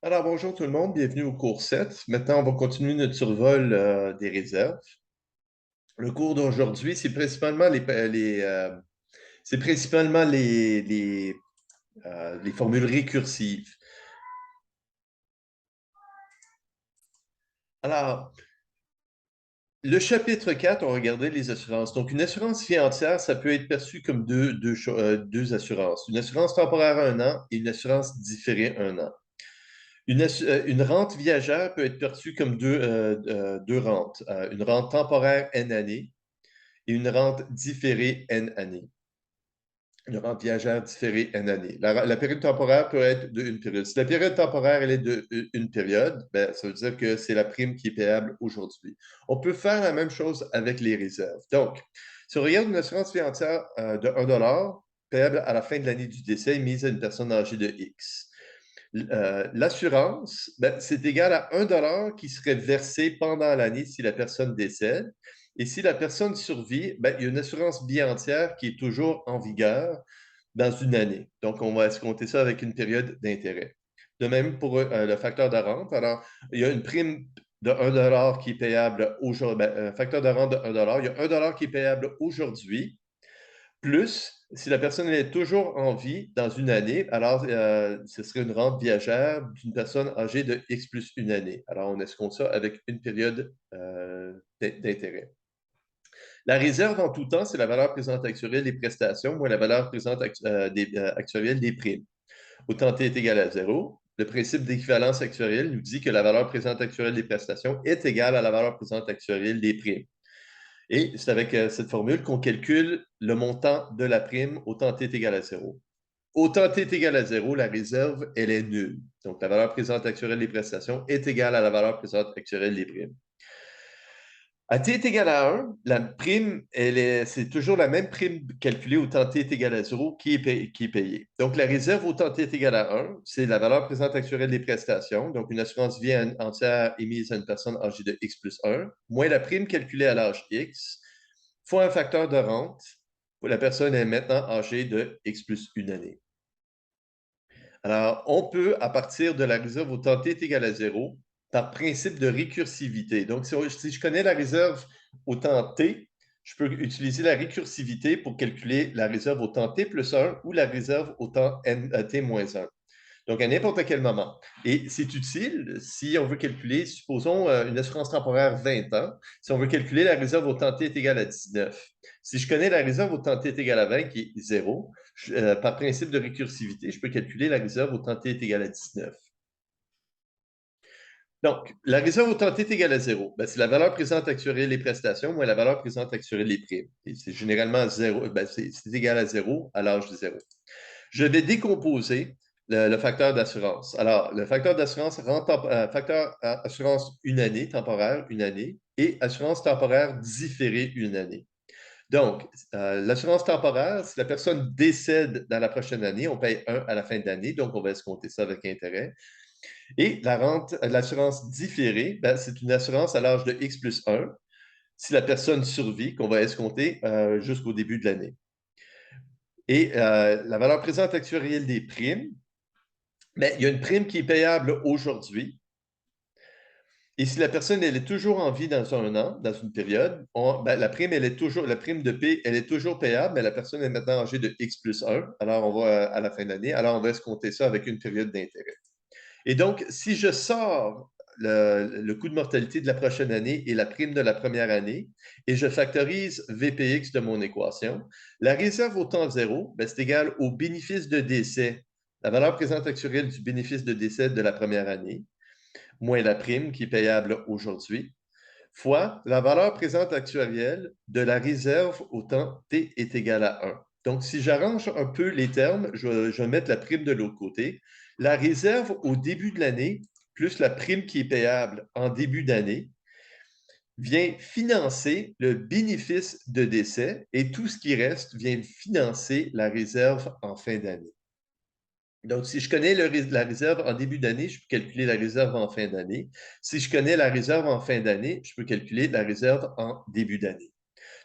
Alors, bonjour tout le monde, bienvenue au cours 7. Maintenant, on va continuer notre survol des réserves. Le cours d'aujourd'hui, c'est principalement les formules récursives. Alors, le chapitre 4, on regardait les assurances. Donc, une assurance vie entière, ça peut être perçu comme deux assurances. Une assurance temporaire à 1 an et une assurance différée 1 an. Une rente viagère peut être perçue comme deux rentes. Une rente temporaire N années et une rente différée N années. Une rente viagère différée N années. La période temporaire peut être d'une période. Si la période temporaire elle est d'une période, ben, ça veut dire que c'est la prime qui est payable aujourd'hui. On peut faire la même chose avec les réserves. Donc, si on regarde une assurance vie entière de 1 payable à la fin de l'année du décès mise à une personne âgée de X. L'assurance, ben, c'est égal à 1 qui serait versé pendant l'année si la personne décède. Et si la personne survit, ben, il y a une assurance vie entière qui est toujours en vigueur dans une année. Donc, on va escompter ça avec une période d'intérêt. De même pour le facteur de rente. Alors, il y a une prime de 1 qui est payable aujourd'hui. Ben, un facteur de rente de 1 il y a 1 qui est payable aujourd'hui plus, si la personne est toujours en vie dans une année, alors ce serait une rente viagère d'une personne âgée de X plus une année. Alors, on escompte ça avec une période d'intérêt. La réserve en tout temps, c'est la valeur présente actuelle des prestations moins la valeur présente actuelle des primes. Autant T est égal à 0. Le principe d'équivalence actuelle nous dit que la valeur présente actuelle des prestations est égale à la valeur présente actuelle des primes. Et c'est avec cette formule qu'on calcule le montant de la prime autant t est égal à 0. Autant t est égal à 0, la réserve, elle est nulle. Donc, la valeur présente actuelle des prestations est égale à la valeur présente actuelle des primes. À t est égal à 1, la prime, c'est toujours la même prime calculée au temps t est égal à 0 qui est payée. Donc, la réserve au temps t est égal à 1, c'est la valeur présente actuelle des prestations. Donc, une assurance vie entière émise à une personne âgée de X plus 1, moins la prime calculée à l'âge X, fois un facteur de rente où la personne est maintenant âgée de X plus une année. Alors, on peut, à partir de la réserve au temps t est égal à 0, par principe de récursivité. Donc, si je connais la réserve au temps t, je peux utiliser la récursivité pour calculer la réserve au temps t plus 1 ou la réserve au temps t moins 1. Donc, à n'importe quel moment. Et c'est utile si on veut calculer, supposons une assurance temporaire 20 ans, si on veut calculer la réserve au temps t est égal à 19. Si je connais la réserve au temps t est égal à 20, qui est 0, par principe de récursivité, je peux calculer la réserve au temps t est égal à 19. Donc, la réserve au temps t est égale à 0. Ben, c'est la valeur présente actuelle des prestations moins la valeur présente actuelle des primes. Et c'est généralement 0, ben, c'est égal à 0 à l'âge de 0. Je vais décomposer le facteur d'assurance. Alors, le facteur d'assurance, facteur assurance une année, temporaire, une année, et assurance temporaire différée, une année. Donc, l'assurance temporaire, si la personne décède dans la prochaine année, on paye 1 à la fin de l'année, donc on va escompter ça avec intérêt. Et l'assurance différée, ben, c'est une assurance à l'âge de X plus 1, si la personne survit, qu'on va escompter jusqu'au début de l'année. Et la valeur présente actuelle des primes, mais il y a une prime qui est payable aujourd'hui. Et si la personne elle est toujours en vie dans 1 an, dans une période, ben, la prime de P, elle est toujours payable, mais la personne est maintenant âgée de X plus 1. Alors, on va à la fin de l'année. Alors, on va escompter ça avec une période d'intérêt. Et donc, si je sors le coût de mortalité de la prochaine année et la prime de la première année, et je factorise VPX de mon équation, la réserve au temps zéro, ben, c'est égal au bénéfice de décès, la valeur présente actuelle du bénéfice de décès de la première année, moins la prime qui est payable aujourd'hui, fois la valeur présente actuelle de la réserve au temps t est égal à 1. Donc, si j'arrange un peu les termes, je vais mettre la prime de l'autre côté. La réserve au début de l'année, plus la prime qui est payable en début d'année, vient financer le bénéfice de décès et tout ce qui reste vient financer la réserve en fin d'année. Donc, si je connais la réserve en début d'année, je peux calculer la réserve en fin d'année. Si je connais la réserve en fin d'année, je peux calculer la réserve en début d'année.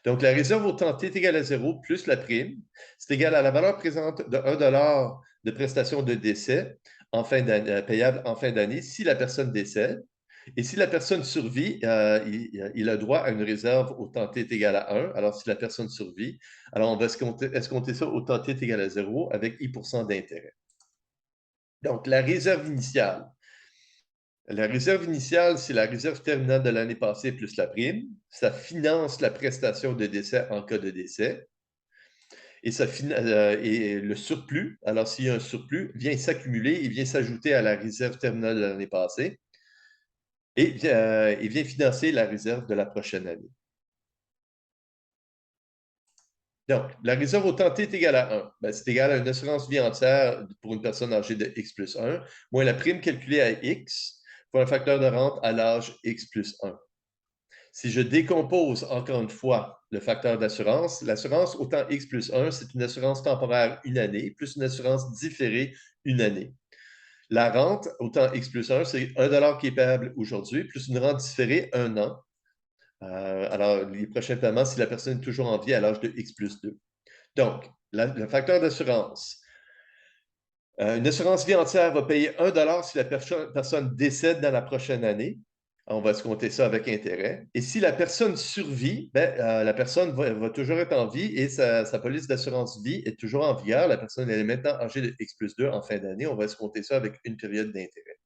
Donc, la réserve au temps t est égale à 0 plus la prime, c'est égal à la valeur présente de 1 de prestation de décès payable en fin d'année si la personne décède. Et si la personne survit, il a droit à une réserve au temps t est égal à 1. Alors, si la personne survit, alors on va escompter ça au temps t est égal à 0 avec I% d'intérêt. Donc, la réserve initiale. La réserve initiale, c'est la réserve terminale de l'année passée plus la prime. Ça finance la prestation de décès en cas de décès. Et le surplus, alors s'il y a un surplus, vient s'accumuler et vient s'ajouter à la réserve terminale de l'année passée et vient financer la réserve de la prochaine année. Donc, la réserve au temps t est égale à 1. Ben, c'est égal à une assurance vie entière pour une personne âgée de X plus 1, moins la prime calculée à X pour un facteur de rente à l'âge X plus 1. Si je décompose encore une fois le facteur d'assurance, l'assurance au temps X plus 1, c'est une assurance temporaire une année, plus une assurance différée une année. La rente au temps X plus 1, c'est 1 $ qui est payable aujourd'hui, plus une rente différée 1 an. Alors, les prochains paiements, si la personne est toujours en vie à l'âge de X plus 2. Donc, le facteur d'assurance. Une assurance vie entière va payer 1 $ si la personne décède dans la prochaine année. On va se compter ça avec intérêt. Et si la personne survit, la personne va toujours être en vie et sa police d'assurance vie est toujours en vigueur. La personne elle est maintenant âgée de X plus 2 en fin d'année. On va se compter ça avec une période d'intérêt.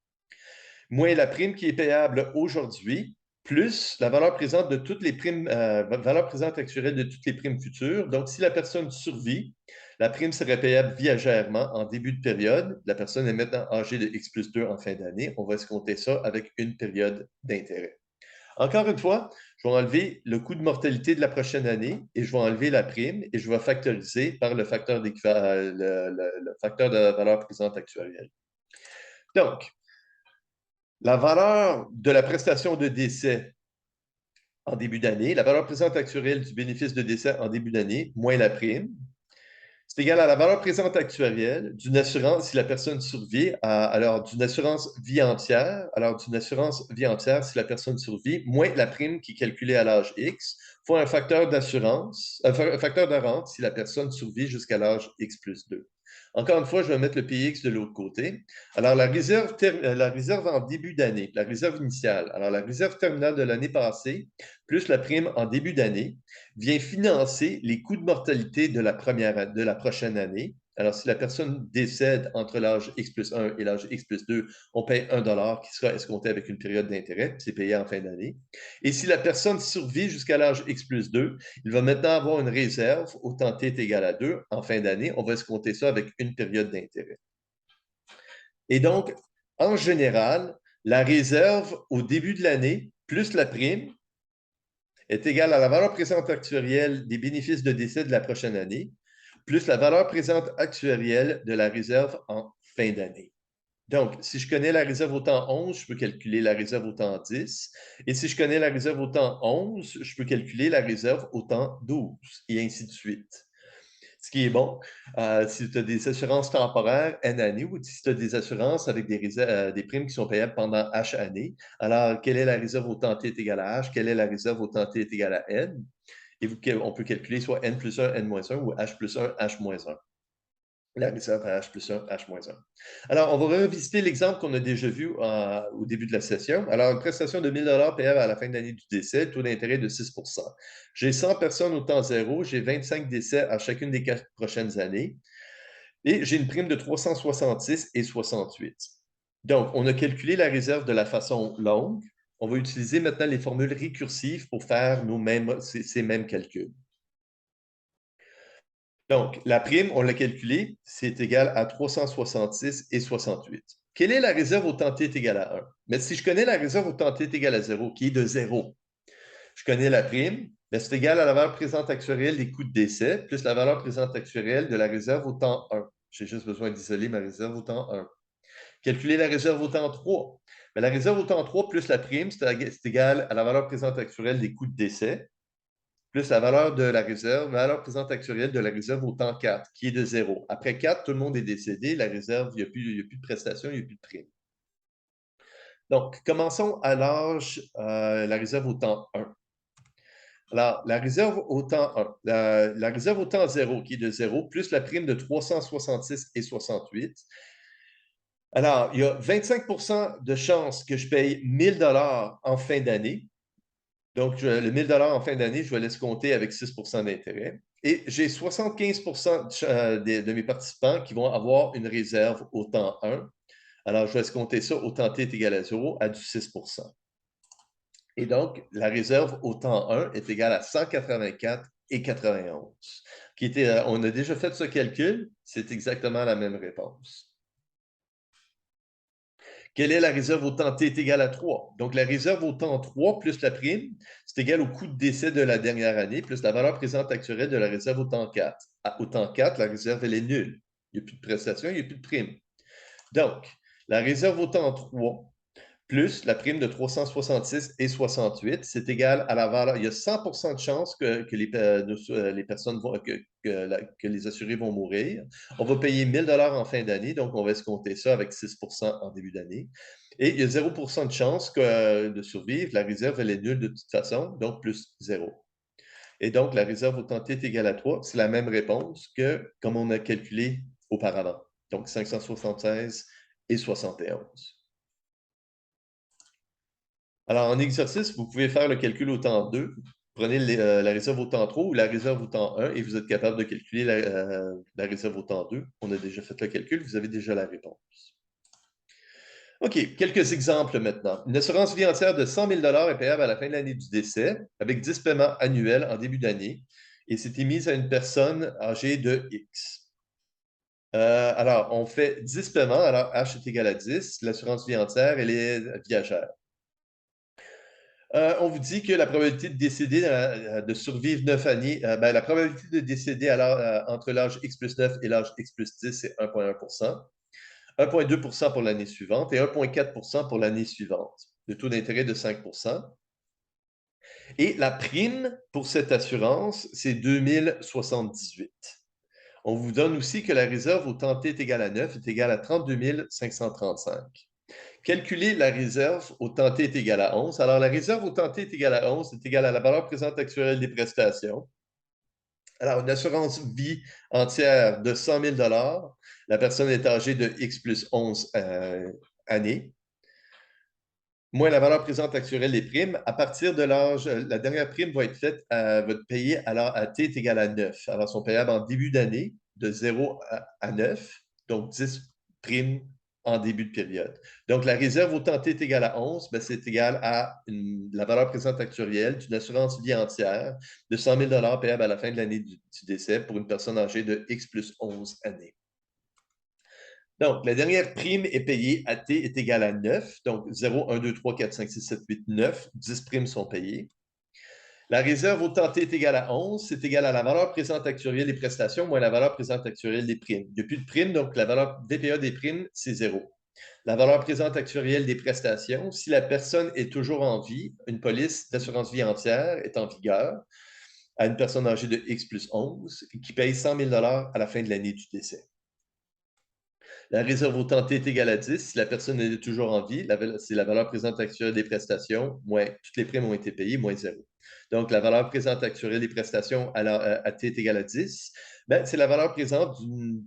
Moins la prime qui est payable aujourd'hui, plus la valeur présente de toutes les primes, valeur présente actuelle de toutes les primes futures. Donc, si la personne survit, la prime serait payable viagèrement en début de période. La personne est maintenant âgée de X plus 2 en fin d'année. On va se compter ça avec une période d'intérêt. Encore une fois, je vais enlever le coût de mortalité de la prochaine année et je vais enlever la prime et je vais factoriser par le facteur de valeur présente actuelle. Donc, la valeur de la prestation de décès en début d'année, la valeur présente actuelle du bénéfice de décès en début d'année, moins la prime, c'est égal à la valeur présente actuelle d'une assurance si la personne survit, alors d'une assurance vie entière, si la personne survit, moins la prime qui est calculée à l'âge X, fois un facteur d'assurance, un facteur de rente si la personne survit jusqu'à l'âge X plus 2. Encore une fois, je vais mettre le PX de l'autre côté. Alors, la réserve en début d'année, la réserve initiale, alors la réserve terminale de l'année passée, plus la prime en début d'année, vient financer les coûts de mortalité de la prochaine année. Alors, si la personne décède entre l'âge X plus 1 et l'âge X plus 2, on paye 1 $ qui sera escompté avec une période d'intérêt, c'est payé en fin d'année. Et si la personne survit jusqu'à l'âge X plus 2, il va maintenant avoir une réserve au temps t est égal à 2 en fin d'année. On va escompter ça avec une période d'intérêt. Et donc, en général, la réserve au début de l'année plus la prime est égale à la valeur présente actuelle des bénéfices de décès de la prochaine année, plus la valeur présente actuelle de la réserve en fin d'année. Donc, si je connais la réserve au temps 11, je peux calculer la réserve au temps 10. Et si je connais la réserve au temps 11, je peux calculer la réserve au temps 12, et ainsi de suite. Ce qui est bon, si tu as des assurances temporaires N années ou si tu as des assurances avec des primes qui sont payables pendant H années, alors quelle est la réserve au temps T est égal à H, quelle est la réserve au temps T est égal à N? Et on peut calculer soit N plus 1, N-1 ou H plus 1, H-1. La réserve à H plus 1, H-1. Alors, on va revisiter l'exemple qu'on a déjà vu au début de la session. Alors, une prestation de 1 000 payable à la fin de l'année du décès, taux d'intérêt de 6 %. J'ai 100 personnes au temps zéro, j'ai 25 décès à chacune des 4 prochaines années et j'ai une prime de 366 et 68. Donc, on a calculé la réserve de la façon longue. On va utiliser maintenant les formules récursives pour faire ces mêmes calculs. Donc, la prime, on l'a calculée, c'est égal à 366 et 68. Quelle est la réserve au temps t est égal à 1? Mais si je connais la réserve au temps t est égal à 0, qui est de 0, je connais la prime, mais c'est égal à la valeur présente actuelle des coûts de décès, plus la valeur présente actuelle de la réserve au temps 1. J'ai juste besoin d'isoler ma réserve au temps 1. Calculer la réserve au temps 3. Mais la réserve au temps 3 plus la prime, c'est égal à la valeur présente actuelle des coûts de décès, plus la valeur de la réserve, valeur présente actuelle de la réserve au temps 4, qui est de 0. Après 4, tout le monde est décédé, la réserve, il n'y a plus de prestation, il n'y a plus de prime. Donc, commençons à la réserve au temps 1. Alors, la réserve au temps 1, la réserve au temps 0, qui est de 0, plus la prime de 366 et 68, Alors, il y a 25 de chances que je paye 1 000 en fin d'année. Donc, le 1 000 en fin d'année, je vais l'escompter avec 6 d'intérêt. Et j'ai 75 de mes participants qui vont avoir une réserve au temps 1. Alors, je vais escompter ça au temps t est égal à 0 à du 6 Et donc, la réserve au temps 1 est égale à 184,91. On a déjà fait ce calcul, c'est exactement la même réponse. Quelle est la réserve au temps t est égal à 3? Donc, la réserve au temps 3 plus la prime, c'est égal au coût de décès de la dernière année plus la valeur présente actuelle de la réserve au temps 4. Au temps 4, la réserve, elle est nulle. Il n'y a plus de prestation, il n'y a plus de prime. Donc, la réserve au temps 3 plus la prime de 366 et 68, c'est égal à la valeur. Il y a 100 de chances que les personnes que les assurés vont mourir. On va payer 1 000 en fin d'année, donc on va escompter ça avec 6 en début d'année. Et il y a 0 de chance de survivre. La réserve, elle est nulle de toute façon, donc plus 0. Et donc, la réserve au temps t est égale à 3. C'est la même réponse que comme on a calculé auparavant. Donc, 576 et 71. Alors, en exercice, vous pouvez faire le calcul au temps 2. Prenez la réserve au temps 3 ou la réserve au temps 1 et vous êtes capable de calculer la réserve au temps 2. On a déjà fait le calcul, vous avez déjà la réponse. OK, quelques exemples maintenant. Une assurance vie entière de 100 000 est payable à la fin de l'année du décès avec 10 paiements annuels en début d'année et c'est émise à une personne âgée de X. Alors, on fait 10 paiements, alors H est égal à 10. L'assurance vie entière, elle est viagère. On vous dit que la probabilité de décéder, de survivre 9 années, la probabilité de décéder entre l'âge X plus 9 et l'âge X plus 10, c'est 1,1 1,2 pour l'année suivante et 1,4 pour l'année suivante. Le taux d'intérêt de 5 Et la prime pour cette assurance, c'est 2078. On vous donne aussi que la réserve au temps t est égale à 9 est égale à 32 535. Calculer la réserve au temps t est égal à 11. Alors, la réserve au temps t est égale à 11 est égale à la valeur présente actuelle des prestations. Alors, une assurance vie entière de 100 000 la personne est âgée de X plus 11 années, moins la valeur présente actuelle des primes. À partir de l'âge, la dernière prime va être faite, va être payée à t est égal à 9. Alors, elles sont payables en début d'année de 0 à 9, donc 10 primes en début de période. Donc, la réserve au temps t est égale à 11, ben, c'est égal à la valeur présente actuelle d'une assurance vie entière de 100 000 payable à la fin de l'année du décès pour une personne âgée de X plus 11 années. Donc, la dernière prime est payée à t est égal à 9. Donc, 0, 1, 2, 3, 4, 5, 6, 7, 8, 9. 10 primes sont payées. La réserve au temps t est égale à 11. C'est égal à la valeur présente actuelle des prestations moins la valeur présente actuelle des primes. Il n'y a plus de primes, donc la valeur VPA des primes, c'est 0. La valeur présente actuelle des prestations, si la personne est toujours en vie, une police d'assurance vie entière est en vigueur à une personne âgée de X plus 11 qui paye 100 000 à la fin de l'année du décès. La réserve au temps t est égale à 10. Si la personne est toujours en vie, c'est la valeur présente actuelle des prestations, moins toutes les primes ont été payées, moins 0. Donc, la valeur présente actuelle des prestations à t est égale à 10, ben, c'est la valeur présente d'une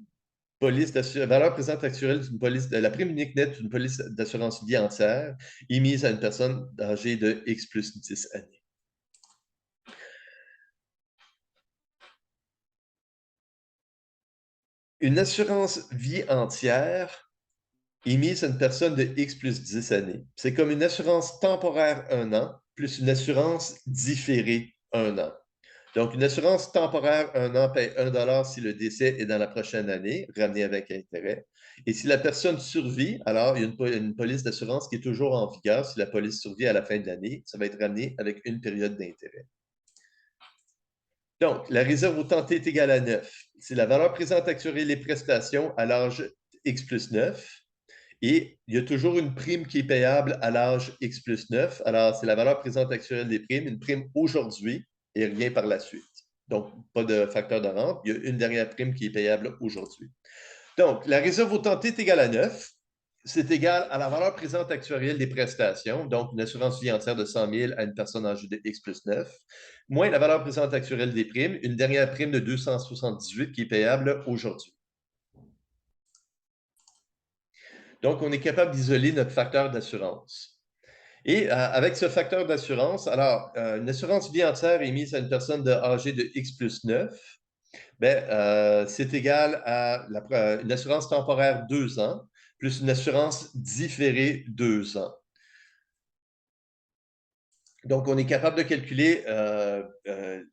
police d'assurance, valeur présente actuelle d'une police, la prime unique nette d'une police d'assurance vie entière émise à une personne âgée de X plus 10 années. Une assurance vie entière émise à une personne de X plus 10 années. C'est comme une assurance temporaire 1 an plus une assurance différée 1 an. Donc, une assurance temporaire 1 an paye 1 si le décès est dans la prochaine année, ramené avec intérêt. Et si la personne survit, alors il y a une police d'assurance qui est toujours en vigueur. Si la police survit à la fin de l'année, ça va être ramené avec une période d'intérêt. Donc, la réserve au temps t est égale à 9. C'est la valeur présente actuelle des prestations à l'âge X plus 9. Et il y a toujours une prime qui est payable à l'âge X plus 9. Alors, c'est la valeur présente actuelle des primes, une prime aujourd'hui et rien par la suite. Donc, pas de facteur de rente. Il y a une dernière prime qui est payable aujourd'hui. Donc, la réserve au temps t est égale à 9. C'est égal à la valeur présente actuelle des prestations, donc une assurance vie entière de 100 000 à une personne âgée de X plus 9, moins la valeur présente actuelle des primes, une dernière prime de 278 qui est payable aujourd'hui. Donc, on est capable d'isoler notre facteur d'assurance. Et avec ce facteur d'assurance, alors, une assurance vie entière émise à une personne âgée de X plus 9, c'est égal à une assurance temporaire 2 ans, plus une assurance différée 2 ans. Donc, on est capable de calculer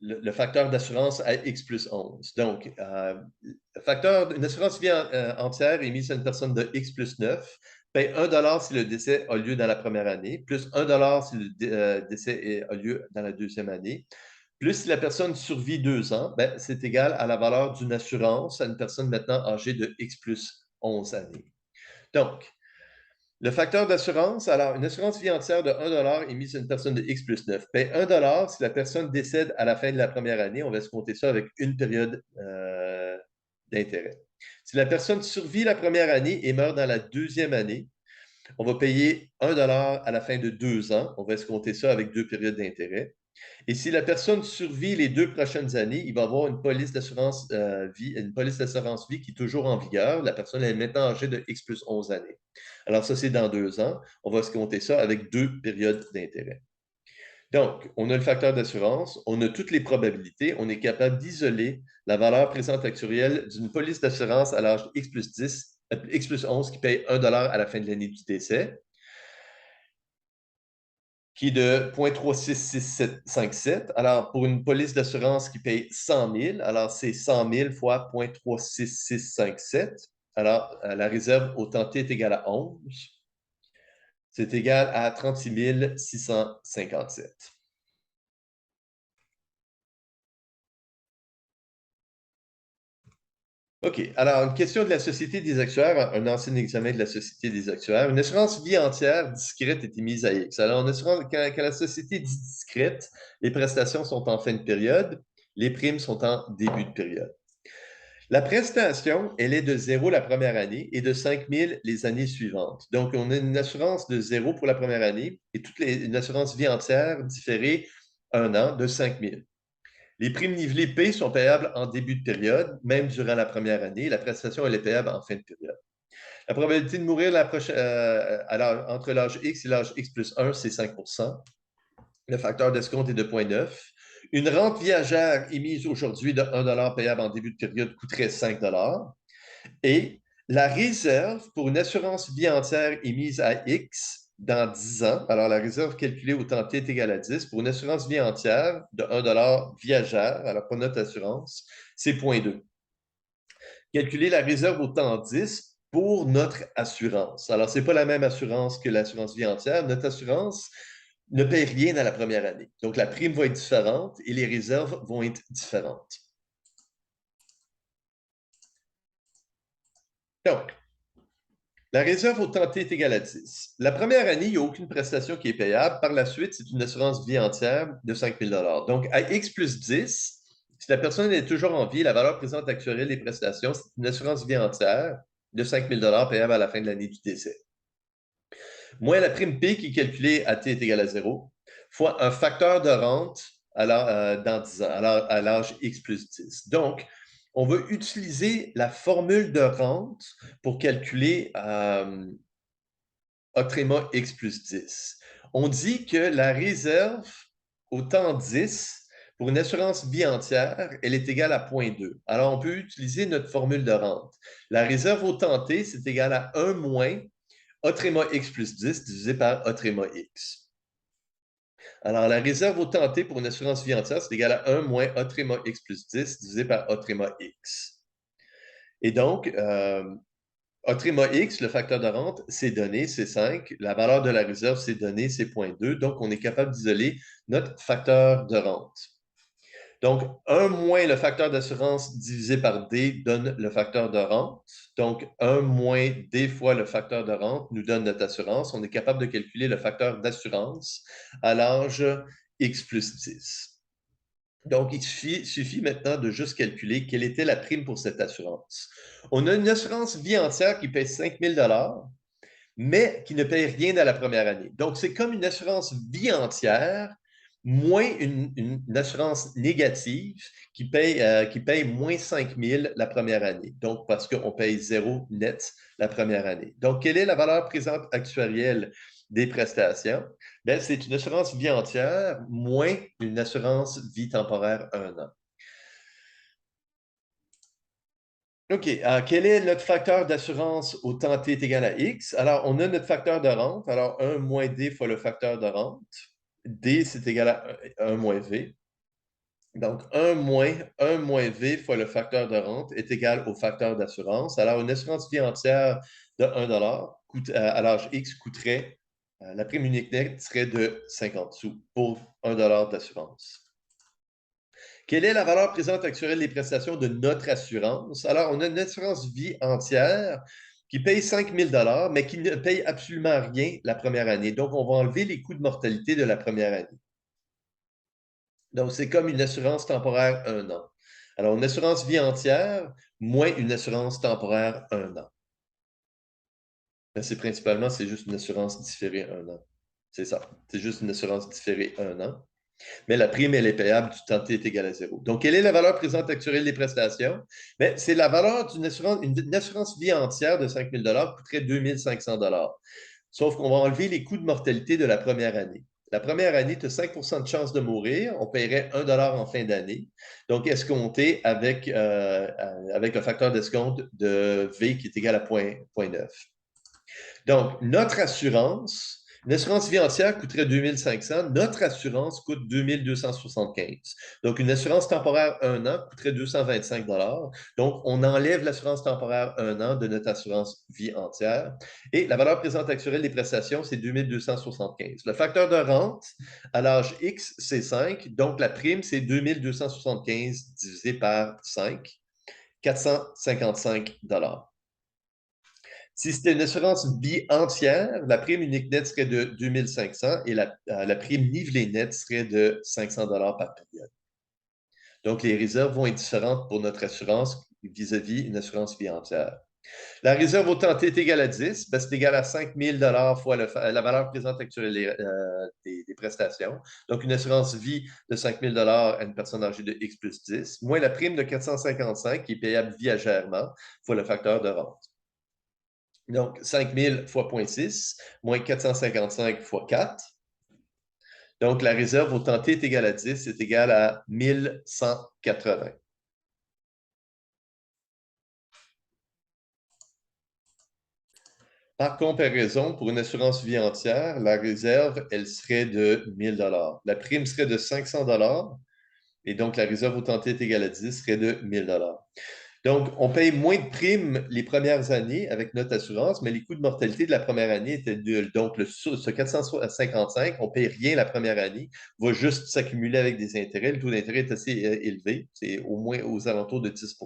le facteur d'assurance à X plus 11. Donc, une assurance vie entière émise à une personne de X plus 9 paye 1 $ si le décès a lieu dans la première année, plus 1 $ si le décès a lieu dans la deuxième année, plus si la personne survit 2 ans, c'est égal à la valeur d'une assurance à une personne maintenant âgée de X plus 11 années. Donc, le facteur d'assurance, alors une assurance vie entière de 1 $ émise à une personne de X plus 9 paye 1 $ si la personne décède à la fin de la première année. On va se compter ça avec une période d'intérêt. Si la personne survit la première année et meurt dans la deuxième année, on va payer 1 $ à la fin de 2 ans. On va se compter ça avec 2 périodes d'intérêt. Et si la personne survit les 2 prochaines années, il va avoir une police d'assurance vie qui est toujours en vigueur. La personne est maintenant âgée de X plus 11 années. Alors ça, c'est dans 2 ans. On va se compter ça avec 2 périodes d'intérêt. Donc, on a le facteur d'assurance, on a toutes les probabilités, on est capable d'isoler la valeur présente actuelle d'une police d'assurance à l'âge X plus 10, X plus 11 qui paye 1 $ à la fin de l'année du décès, qui est de 0,36657. Alors, pour une police d'assurance qui paye 100 000, alors c'est 100 000 fois 0,36657. Alors, la réserve au temps T est égale à 11. C'est égal à 36 657. OK. Alors, une question de la Société des actuaires, un ancien examen de la Société des actuaires. Une assurance vie entière discrète est émise à X. Alors, quand la société dit discrète, les prestations sont en fin de période, les primes sont en début de période. La prestation, elle est de 0 la première année et de 5 000 les années suivantes. Donc, on a une assurance de 0 pour la première année et une assurance vie entière différée 1 an de 5 000. Les primes nivelées P sont payables en début de période, même durant la première année. La prestation, elle est payable en fin de période. La probabilité de mourir entre l'âge X et l'âge X plus 1, c'est 5 %. Le facteur d'escompte est de 0,9. Une rente viagère émise aujourd'hui de 1 $ payable en début de période coûterait 5 $. Et la réserve pour une assurance vie entière émise à X dans 10 ans, alors la réserve calculée au temps T est égale à 10, pour une assurance vie entière de 1 $ viagère, alors pour notre assurance, c'est 0,2. Calculer la réserve au temps 10 pour notre assurance. Alors, ce n'est pas la même assurance que l'assurance vie entière. Notre assurance ne paye rien dans la première année. Donc, la prime va être différente et les réserves vont être différentes. Donc, la réserve au temps T est égale à 10. La première année, il n'y a aucune prestation qui est payable. Par la suite, c'est une assurance vie entière de 5 000 $. Donc, à X plus 10, si la personne est toujours en vie, la valeur présente actuelle des prestations, c'est une assurance vie entière de 5 000 $ payable à la fin de l'année du décès. Moins la prime P qui est calculée à T est égal à 0, fois un facteur de rente dans 10 ans, à l'âge X plus 10. Donc, on va utiliser la formule de rente pour calculer Otréma X plus 10. On dit que la réserve au temps 10 pour une assurance vie entière, elle est égale à 0,2. Alors, on peut utiliser notre formule de rente. La réserve au temps T, c'est égal à 1 moins Otréma X plus 10 divisé par Otréma X. Alors, la réserve au temps T pour une assurance vie entière, c'est égal à 1 moins Otréma X plus 10 divisé par Otréma X. Et donc, Otréma X, le facteur de rente, c'est donné, c'est 5. La valeur de la réserve, c'est donné, c'est 0,2. Donc, on est capable d'isoler notre facteur de rente. Donc, 1 moins le facteur d'assurance divisé par D donne le facteur de rente. Donc, 1 moins D fois le facteur de rente nous donne notre assurance. On est capable de calculer le facteur d'assurance à l'âge X plus 10. Donc, il suffit maintenant de juste calculer quelle était la prime pour cette assurance. On a une assurance vie entière qui paye 5 000 $, mais qui ne paye rien dans la première année. Donc, c'est comme une assurance vie entière, moins une assurance négative qui paye moins 5 000 la première année. Donc, parce qu'on paye zéro net la première année. Donc, quelle est la valeur présente actuarielle des prestations? Bien, c'est une assurance vie entière moins une assurance vie temporaire 1 an. OK. Quel est notre facteur d'assurance au temps t est égal à X? Alors, on a notre facteur de rente. Alors, 1 moins D fois le facteur de rente. D, c'est égal à 1 moins V. Donc, un moins V fois le facteur de rente est égal au facteur d'assurance. Alors, une assurance vie entière de 1 à l'âge X coûterait, la prime unique nette serait de 50 sous pour 1 d'assurance. Quelle est la valeur présente actuelle des prestations de notre assurance? Alors, on a une assurance vie entière qui paye 5 000 mais qui ne paye absolument rien la première année. Donc, on va enlever les coûts de mortalité de la première année. Donc, c'est comme une assurance temporaire 1 an. Alors, une assurance vie entière moins une assurance temporaire 1 an. C'est principalement, c'est juste une assurance différée 1 an. C'est ça. C'est juste une assurance différée 1 an. Mais la prime, elle est payable du temps t est égal à 0. Donc, quelle est la valeur présente actuelle des prestations? Bien, c'est la valeur d'une assurance, une assurance vie entière de 5 000 coûterait 2 500 Sauf qu'on va enlever les coûts de mortalité de la première année. La première année, tu as 5 de chance de mourir. On paierait 1 en fin d'année. Donc, escompté avec un facteur d'escompte de V qui est égal à 0,9. Donc, notre assurance, une assurance vie entière coûterait 2 500. Notre assurance coûte 2 275. Donc, une assurance temporaire 1 an coûterait 225 Donc, on enlève l'assurance temporaire 1 an de notre assurance vie entière. Et la valeur présente actuelle des prestations, c'est 2 275. Le facteur de rente à l'âge X, c'est 5. Donc, la prime, c'est 2 275 divisé par 5, 455 Si c'était une assurance vie entière, la prime unique nette serait de 2 500 et la prime nivelée nette serait de 500 par période. Donc, les réserves vont être différentes pour notre assurance vis-à-vis une assurance vie entière. La réserve au temps t est égale à 10, ben, c'est égal à 5 000 fois la valeur présente actuelle des prestations. Donc, une assurance vie de 5 000 à une personne âgée de X plus 10, moins la prime de 455 qui est payable viagèrement fois le facteur de rente. Donc, 5 000 fois 0,6 moins 455 fois 4. Donc, la réserve au temps t est égale à 10, c'est égal à 1180. Par comparaison, pour une assurance vie entière, la réserve, elle serait de 1 000 La prime serait de 500 et donc la réserve au temps t est égale à 10 serait de 1 000 Donc, on paye moins de primes les premières années avec notre assurance, mais les coûts de mortalité de la première année étaient nuls. Donc, ce 455, on ne paye rien la première année, va juste s'accumuler avec des intérêts. Le taux d'intérêt est assez élevé, c'est au moins aux alentours de 10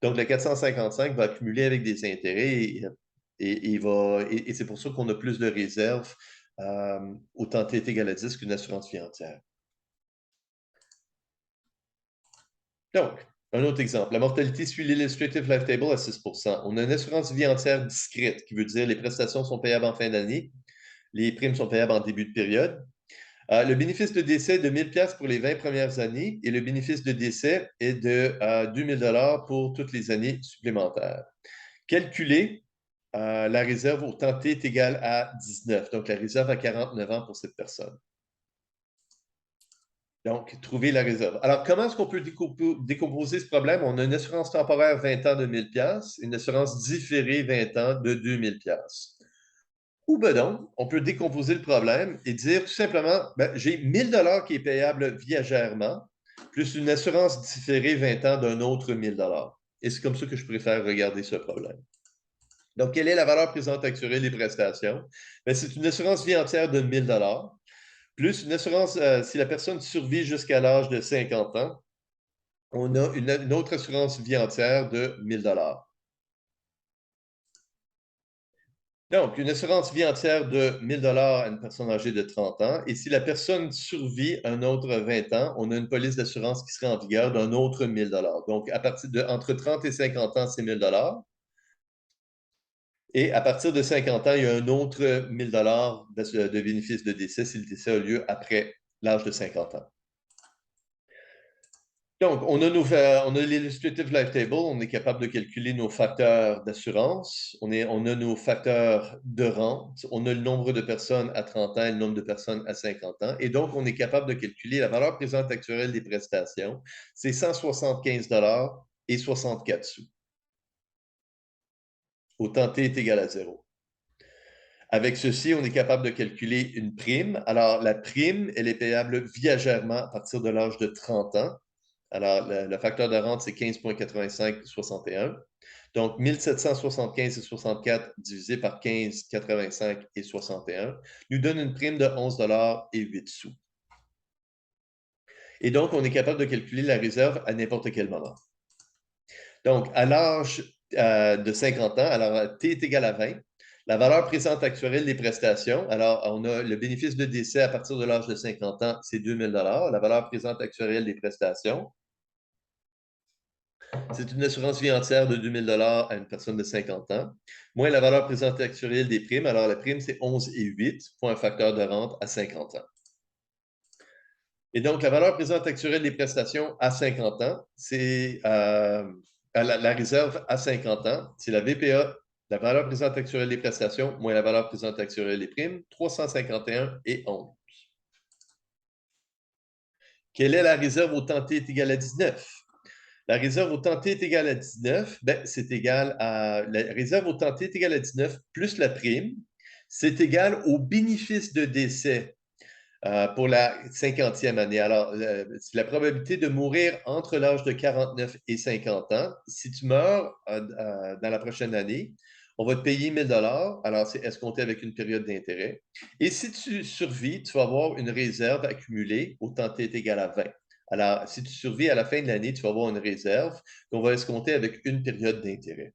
Donc, le 455 va accumuler avec des intérêts et c'est pour ça qu'on a plus de réserves au temps t est égal à 10 qu'une assurance vie entière. Donc, un autre exemple, la mortalité suit l'Illustrative Life Table à 6 On a une assurance vie entière discrète, qui veut dire les prestations sont payables en fin d'année, les primes sont payables en début de période. Le bénéfice de décès est de 1 000 pour les 20 premières années et le bénéfice de décès est de 2 000 pour toutes les années supplémentaires. Calculer la réserve au temps t est égal à 19. Donc, la réserve à 49 ans pour cette personne. Donc, trouver la réserve. Alors, comment est-ce qu'on peut décomposer ce problème? On a une assurance temporaire 20 ans de 1 000 une assurance différée 20 ans de 2 000 Ou ben donc, on peut décomposer le problème et dire tout simplement, ben, j'ai 1 000 qui est payable viagèrement, plus une assurance différée 20 ans d'un autre 1 000 Et c'est comme ça que je préfère regarder ce problème. Donc, quelle est la valeur présente actuelle des prestations? Ben, c'est une assurance vie entière de 1 000 plus une assurance, si la personne survit jusqu'à l'âge de 50 ans, on a une autre assurance vie entière de 1 000 Donc, une assurance vie entière de 1 000 à une personne âgée de 30 ans. Et si la personne survit un autre 20 ans, on a une police d'assurance qui serait en vigueur d'un autre 1 000 Donc, à partir de entre 30 et 50 ans, c'est 1 000 Et à partir de 50 ans, il y a un autre 1 000 de bénéfice de décès si le décès a lieu après l'âge de 50 ans. Donc, on a l'Illustrative Life Table, on est capable de calculer nos facteurs d'assurance, on a nos facteurs de rente, on a le nombre de personnes à 30 ans et le nombre de personnes à 50 ans, et donc on est capable de calculer la valeur présente actuelle des prestations, c'est 175 et 64 sous. Autant T est égal à 0. Avec ceci, on est capable de calculer une prime. Alors, la prime, elle est payable viagèrement à partir de l'âge de 30 ans. Alors, le facteur de rente, c'est 15,8561. Donc, 1775 et 64 divisé par 15, 85 et 61 nous donne une prime de 11 et 8 sous. Et donc, on est capable de calculer la réserve à n'importe quel moment. Donc, à l'âge de 50 ans, alors T est égal à 20. La valeur présente actuelle des prestations, alors on a le bénéfice de décès à partir de l'âge de 50 ans, c'est 2 000 la valeur présente actuelle des prestations. C'est une assurance vie entière de 2 000 à une personne de 50 ans, moins la valeur présente actuelle des primes. Alors, la prime, c'est 11 et 8 pour un facteur de rente à 50 ans. Et donc, la valeur présente actuelle des prestations à 50 ans, c'est la réserve à 50 ans, c'est la VPA, la valeur présente actuelle des prestations, moins la valeur présente actuelle des primes, 351 et 11. Quelle est la réserve au temps T est égal à 19? La réserve au temps T est égale à 19, ben, c'est égal à la réserve au temps T est égale à 19 plus la prime, c'est égal au bénéfice de décès pour la 50e année. Alors, c'est la probabilité de mourir entre l'âge de 49 et 50 ans. Si tu meurs dans la prochaine année, on va te payer 1 000 $. Alors, c'est escompté avec une période d'intérêt. Et si tu survis, tu vas avoir une réserve accumulée au temps T est égal à 20. Alors, si tu survis à la fin de l'année, tu vas avoir une réserve qu'on va escompter avec une période d'intérêt.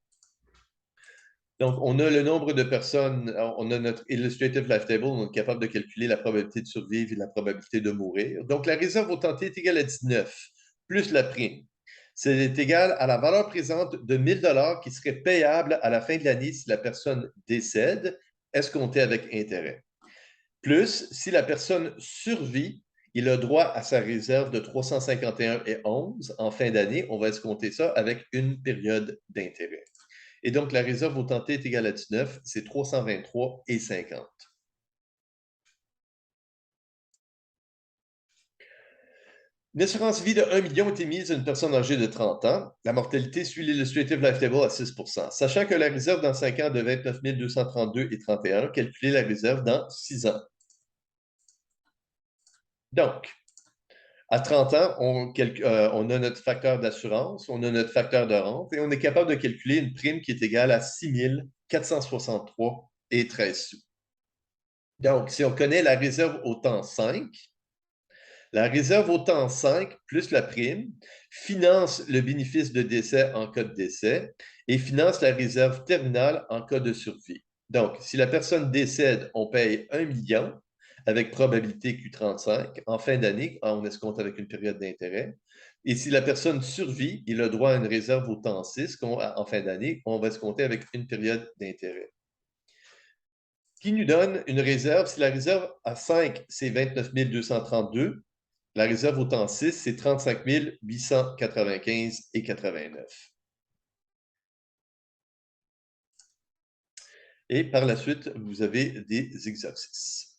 Donc, on a le nombre de personnes, on a notre Illustrative Life Table, on est capable de calculer la probabilité de survivre et la probabilité de mourir. Donc, la réserve au temps T est égale à 19, plus la prime. C'est égal à la valeur présente de 1 000 $ qui serait payable à la fin de l'année si la personne décède, escompté avec intérêt. Plus, si la personne survit, il a droit à sa réserve de 351 et 11 en fin d'année. On va escompter ça avec une période d'intérêt. Et donc, la réserve au temps T est égale à 19, c'est 323 et 50. Une assurance vie de 1 million est émise à une personne âgée de 30 ans. La mortalité suit l'Illustrative Life Table à 6 sachant que la réserve dans 5 ans de 29 232 et 31, calculez la réserve dans 6 ans. Donc, à 30 ans, on a notre facteur d'assurance, on a notre facteur de rente et on est capable de calculer une prime qui est égale à 6 463 et 13 sous. Donc, si on connaît la réserve au temps 5, la réserve au temps 5 plus la prime finance le bénéfice de décès en cas de décès et finance la réserve terminale en cas de survie. Donc, si la personne décède, on paye 1 million avec probabilité Q35. En fin d'année, on escompte avec une période d'intérêt. Et si la personne survit, il a droit à une réserve au temps 6 en fin d'année, on va escompter avec une période d'intérêt. Qui nous donne une réserve? Si la réserve à 5, c'est 29 232, la réserve au temps 6, c'est 35 895 et 89. Et par la suite, vous avez des exercices.